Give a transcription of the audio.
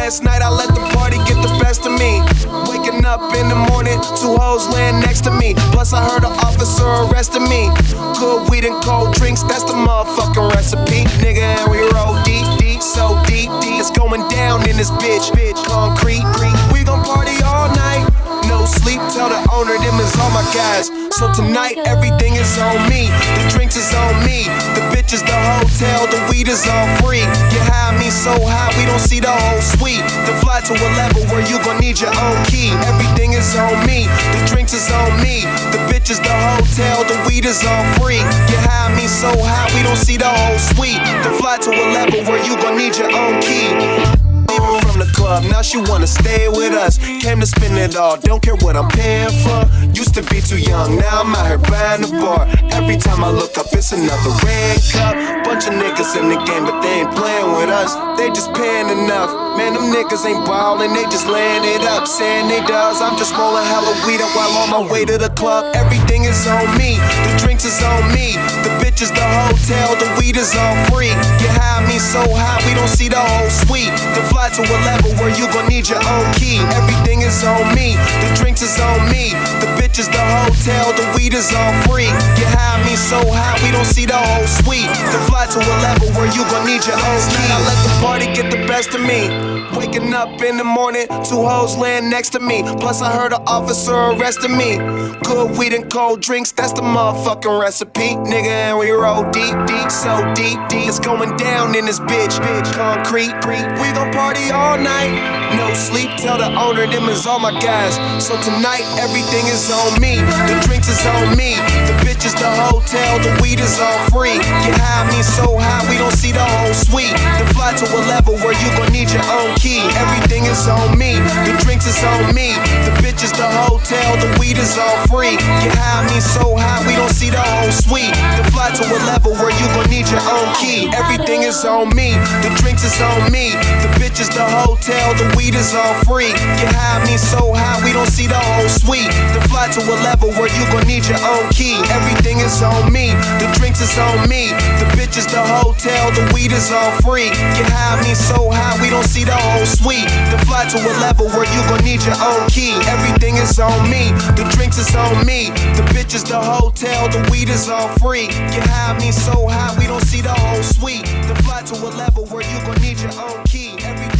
last night, I let the party get the best of me. Waking up in the morning, 2 hoes laying next to me. Plus I heard an officer arrested me. Good weed and cold drinks, that's the motherfucking recipe. Nigga, and we roll deep, deep, so deep, deep. It's going down in this bitch, concrete. We gon' party all night, no sleep. Tell the owner them is all my guys. So tonight everything is on me. The drinks is on me, the bitches, the hotel, the weed is all free. You high me so high we don't see the whole suite. To fly to a level where you gon' need your own key. Everything is on me, the drinks is on me, the bitches, the hotel, the weed is all free. You high me so high we don't see the whole suite. To fly to a level where you gon' need your own key. Leaving from the club, now she wanna stay with us. Came to spend it all, don't care what I'm paying for. Used to be too young, now I'm out here buying the bar. Every time I look up, it's another red cup. Bunch of niggas in the game, but they ain't playing with us. They just paying enough. Man, them niggas ain't ballin', they just laying it up. Saying they does, I'm just rolling hella weed up while on my way to the club. Everything is on me, the drinks is on me, the bitches, the hotel, the weed is all free. You high me so high, we don't see the whole suite. To fly to a level where you gon' need your own key. Everything is on me, the drinks is on me, the bitches, the hotel, the weed is all free. You high me so high, we don't see the whole suite. To fly to a level where you gon' need your own key. I let the party get the best of me. Waking up in the morning, 2 hoes laying next to me. Plus I heard an officer arrested me. Good weed and cold drinks, that's the motherfucking recipe. Nigga, and we roll deep, deep, so deep, deep. It's going down in this bitch, concrete. We gon' party all night, no sleep. Tell the owner them is all my guys. So tonight everything is on me, the drinks is on me, the bitches, the hotel, the weed is all free. You high me so high we don't see the whole suite. To fly to a level where you gon' need your own key. Everything is on me, the drinks is on me, the bitches, the hotel, the weed is all free. You high me so high we don't see the whole suite. To fly to a level where you gon' need your own key. Everything is on me, the drinks is on me, the bitches, the hotel, the weed is all free. You high me so high we don't see the whole suite. To fly to a level where you gon' need your own key. Everything is on me, the drinks is on me, the bitches, the hotel, the weed is all free. You high me so high we don't see the whole suite. To fly to a level where you gon' need your own key. Everything is on me, the drinks is on me, the bitches, the hotel, the weed is all free. You high me so high we don't see the whole suite. To fly to a level where you gon' need your own key. Everything